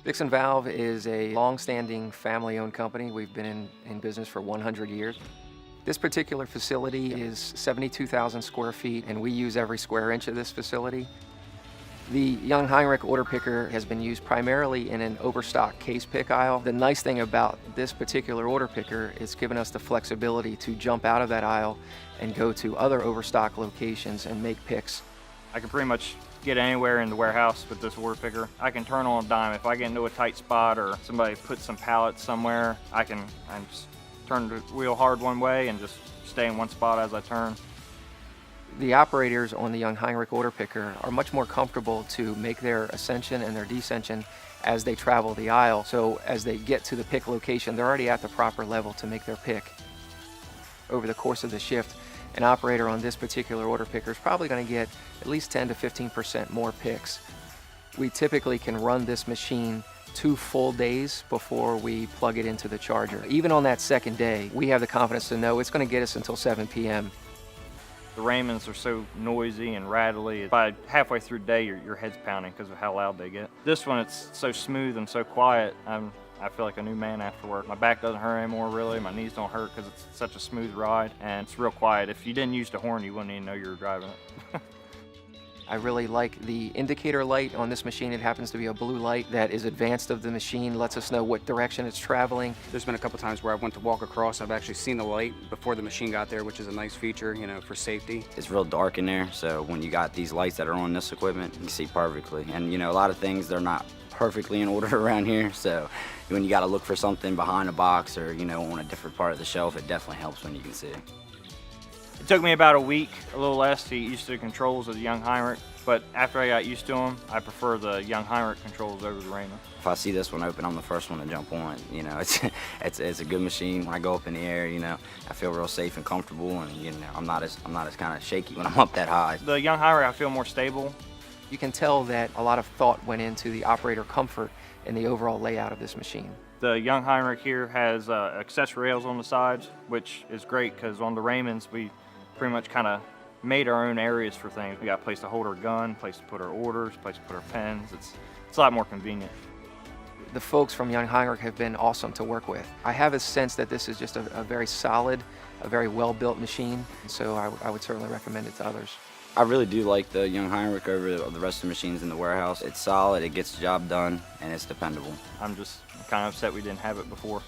Dixon Valve is a long-standing family-owned company. We've been in business for 100 years. This particular facility is 72,000 square feet, and we use every square inch of this facility. The Jungheinrich order picker has been used primarily in an overstock case pick aisle. The nice thing about this particular order picker is given us the flexibility to jump out of that aisle and go to other overstock locations and make picks. I can pretty much get anywhere in the warehouse with this order picker. I can turn on a dime. If I get into a tight spot or somebody puts some pallets somewhere, I just turn the wheel hard one way and just stay in one spot as I turn. The operators on the Jungheinrich order picker are much more comfortable to make their ascension and their descension as they travel the aisle. So as they get to the pick location, they're already at the proper level to make their pick. Over the course of the shift, an operator on this particular order picker is probably going to get at least 10 to 15% more picks. We typically can run this machine 2 full days before we plug it into the charger. Even on that second day, we have the confidence to know it's going to get us until 7 p.m. The Raymonds are so noisy and rattly. By halfway through the day, your head's pounding because of how loud they get. This one, it's so smooth and so quiet. I feel like a new man after work. My back doesn't hurt anymore, really. My knees don't hurt because it's such a smooth ride, and it's real quiet. If you didn't use the horn, you wouldn't even know you were driving it. I really like the indicator light on this machine. It happens to be a blue light that is advanced of the machine, lets us know what direction it's traveling. There's been a couple times where I went to walk across, I've actually seen the light before the machine got there, which is a nice feature, you know, for safety. It's real dark in there, so when you got these lights that are on this equipment, you can see perfectly. And you know, a lot of things, they're not perfectly in order around here, so when you got to look for something behind a box or, you know, on a different part of the shelf, it definitely helps when you can see. It took me about a week, a little less, to get used to the controls of the Jungheinrich, but after I got used to them, I prefer the Jungheinrich controls over the Raymond. If I see this one open, I'm the first one to jump on it. You know, it's a good machine. When I go up in the air, you know, I feel real safe and comfortable, and you know, I'm not as kind of shaky when I'm up that high. The Jungheinrich, I feel more stable. You can tell that a lot of thought went into the operator comfort and the overall layout of this machine. The Jungheinrich here has accessory rails on the sides, which is great because on the Raymonds, we pretty much kind of made our own areas for things. We got a place to hold our gun, place to put our orders, place to put our pens. It's a lot more convenient. The folks from Jungheinrich have been awesome to work with. I have a sense that this is just a very solid, a very well-built machine, so I would certainly recommend it to others. I really do like the Jungheinrich over the rest of the machines in the warehouse. It's solid, it gets the job done, and it's dependable. I'm just kind of upset we didn't have it before.